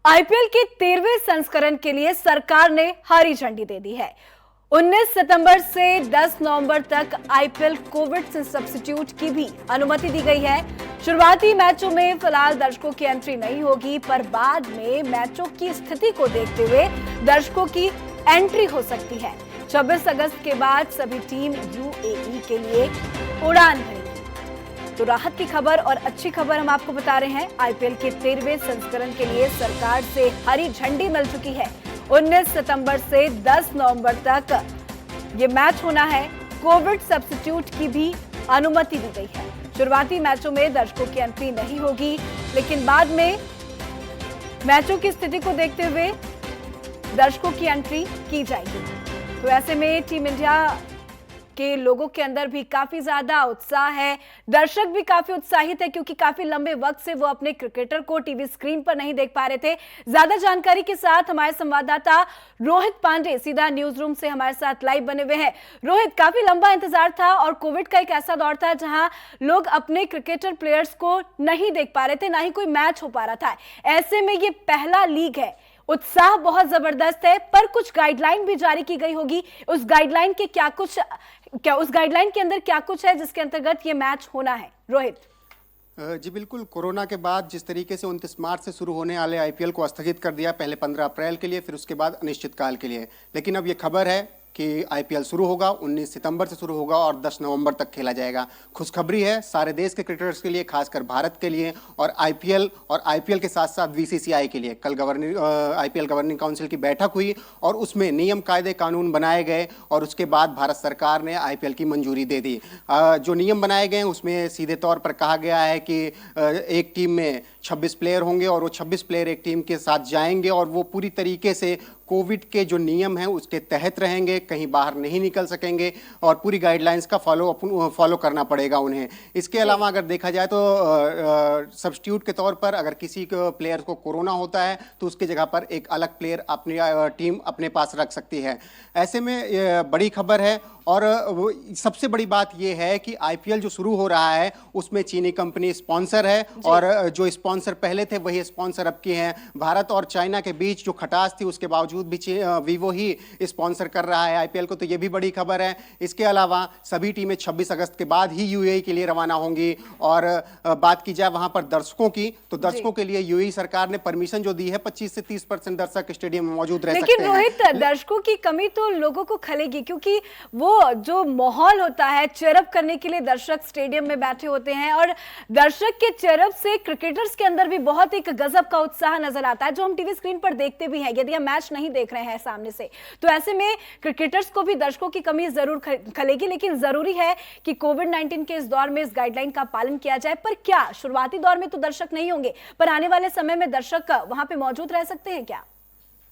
IPL के 13वें संस्करण के लिए सरकार ने हरी झंडी दे दी है। 19 सितंबर से 10 नवंबर तक आईपीएल कोविड से सब्स्टिट्यूट की भी अनुमति दी गई है। शुरुआती मैचों में फिलहाल दर्शकों की एंट्री नहीं होगी, पर बाद में मैचों की स्थिति को देखते हुए दर्शकों की एंट्री हो सकती है। 26 अगस्त के बाद सभी टीम यूएई के लिए उड़ान भरेगी। तो राहत की खबर और अच्छी खबर हम आपको बता रहे हैं। आईपीएल के 13वें संस्करण के लिए सरकार से हरी झंडी मिल चुकी है। 19 सितंबर से 10 नवंबर तक ये मैच होना है। कोविड सब्स्टिट्यूट की भी अनुमति दी गई है। शुरुआती मैचों में दर्शकों की एंट्री नहीं होगी, लेकिन बाद में मैचों की स्थिति को देखते हुए दर्शकों की एंट्री की जाएगी। तो ऐसे में टीम इंडिया के लोगों के अंदर भी काफी ज्यादा उत्साह है। दर्शक भी काफी उत्साहित है, क्योंकि काफी लंबे वक्त से वो अपने क्रिकेटर को टीवी स्क्रीन पर नहीं देख पा रहे थे। ज्यादा जानकारी के साथ हमारे संवाददाता रोहित पांडे सीधा न्यूज रूम से हमारे साथ लाइव बने हुए हैं। रोहित, काफी लंबा इंतजार था और कोविड का एक ऐसा दौर था जहां लोग अपने क्रिकेटर प्लेयर्स को नहीं देख पा रहे थे, ना ही कोई मैच हो पा रहा था। ऐसे में ये पहला लीग है, उत्साह बहुत जबरदस्त है, पर कुछ गाइडलाइन भी जारी की गई होगी। उस गाइडलाइन के उस गाइडलाइन के अंदर क्या कुछ है जिसके अंतर्गत ये मैच होना है, रोहित? जी बिल्कुल, कोरोना के बाद जिस तरीके से 29 मार्च से शुरू होने वाले आईपीएल को स्थगित कर दिया, पहले 15 अप्रैल के लिए, फिर उसके बाद अनिश्चितकाल के लिए। लेकिन अब ये खबर है कि आईपीएल शुरू होगा, 19 सितंबर से शुरू होगा और 10 नवंबर तक खेला जाएगा। खुशखबरी है सारे देश के क्रिकेटर्स के लिए, खासकर भारत के लिए, और आईपीएल के साथ साथ बीसीसीआई के लिए। कल आईपीएल गवर्निंग काउंसिल की बैठक हुई और उसमें नियम कायदे कानून बनाए गए और उसके बाद भारत सरकार ने आईपीएल की मंजूरी दे दी। जो नियम बनाए गए हैं उसमें सीधे तौर पर कहा गया है कि एक टीम में 26 प्लेयर होंगे और वो 26 प्लेयर एक टीम के साथ जाएंगे और वो पूरी तरीके से कोविड के जो नियम हैं उसके तहत रहेंगे, कहीं बाहर नहीं निकल सकेंगे और पूरी गाइडलाइंस का फॉलो करना पड़ेगा उन्हें। इसके अलावा अगर देखा जाए तो सब्स्टिट्यूट के तौर पर अगर किसी प्लेयर को कोरोना होता है तो उसकी जगह पर एक अलग प्लेयर अपनी टीम अपने पास रख सकती है। ऐसे में बड़ी खबर है। और सबसे बड़ी बात यह है कि आईपीएल जो शुरू हो रहा है उसमें चीनी कंपनी स्पॉन्सर है और जो स्पॉन्सर पहले थे वही स्पॉन्सर अब के हैं। भारत और चाइना के बीच जो खटास थी उसके बावजूद भी वीवो ही स्पॉन्सर कर रहा है आईपीएल को, तो ये भी बड़ी खबर है। इसके अलावा सभी टीमें 26 अगस्त के बाद ही यूएई के लिए रवाना होंगी। और बात की जाए वहां पर दर्शकों की, तो दर्शकों के लिए यूएई सरकार ने परमिशन जो दी है 25 से 30% दर्शक स्टेडियम में मौजूद रह सकते हैं। लेकिन रोहित, दर्शकों की कमी तो लोगों को खलेगी, क्योंकि वो जो माहौल होता है, चेयरअप करने के लिए दर्शक स्टेडियम में बैठे होते हैं और दर्शक के चेयरअप से क्रिकेटर्स के अंदर भी बहुत एक गजब का उत्साह नजर आता है, जो हम टीवी स्क्रीन पर देखते भी हैं यदि हम मैच नहीं देख रहे हैं सामने से। तो ऐसे में क्रिकेटर्स को भी दर्शकों की कमी जरूर खलेगी, लेकिन जरूरी है कि कोविड-19 के इस दौर में इस गाइडलाइन का पालन किया जाए। पर क्या शुरुआती दौर में तो दर्शक नहीं होंगे, पर आने वाले समय में दर्शक वहां पे मौजूद रह सकते हैं क्या?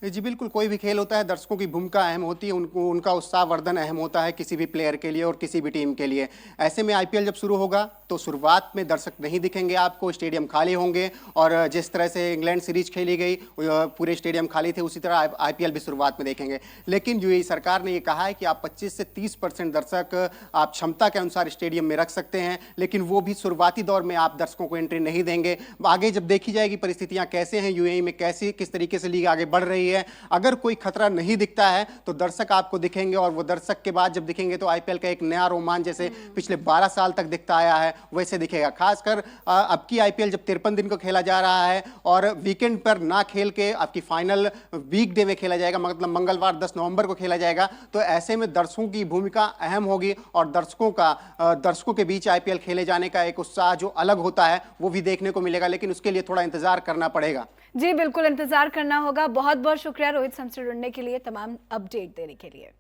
जी बिल्कुल, कोई भी खेल होता है दर्शकों की भूमिका अहम होती है, उनका उत्साहवर्धन अहम होता है किसी भी प्लेयर के लिए और किसी भी टीम के लिए। ऐसे में आईपीएल जब शुरू होगा तो शुरुआत में दर्शक नहीं दिखेंगे आपको, स्टेडियम खाली होंगे और जिस तरह से इंग्लैंड सीरीज खेली गई पूरे स्टेडियम खाली थे, उसी तरह आईपीएल भी शुरुआत में देखेंगे। लेकिन यूएई सरकार ने यह कहा है कि आप 25 से 30% दर्शक आप क्षमता के अनुसार स्टेडियम में रख सकते हैं, लेकिन वो भी शुरुआती दौर में आप दर्शकों को एंट्री नहीं देंगे। आगे जब देखी जाएगी परिस्थितियां कैसे हैं यूएई में, किस तरीके से लीग आगे बढ़ रही है, अगर कोई खतरा नहीं दिखता है तो दर्शक आपको दिखेंगे और वो दर्शक के बाद जब दिखेंगे तो आईपीएल का एक नया रोमांच जैसे पिछले 12 साल तक दिखता आया है वैसे दिखेगा। खासकर अब की आईपीएल जब 53 दिन को खेला जा रहा है और वीकेंड पर ना खेल के आपकी फाइनल वीकडे में खेला जाएगा, मतलब मंगलवार 10 नवंबर को खेला जाएगा, तो ऐसे में दर्शकों की भूमिका अहम होगी और दर्शकों के बीच आईपीएल खेले जाने का एक उत्साह जो अलग होता है वो भी देखने को मिलेगा। लेकिन उसके लिए थोड़ा इंतजार करना पड़ेगा। जी बिल्कुल, इंतजार करना होगा। बहुत बहुत शुक्रिया रोहित, हमसे जुड़ने के लिए, तमाम अपडेट देने के लिए।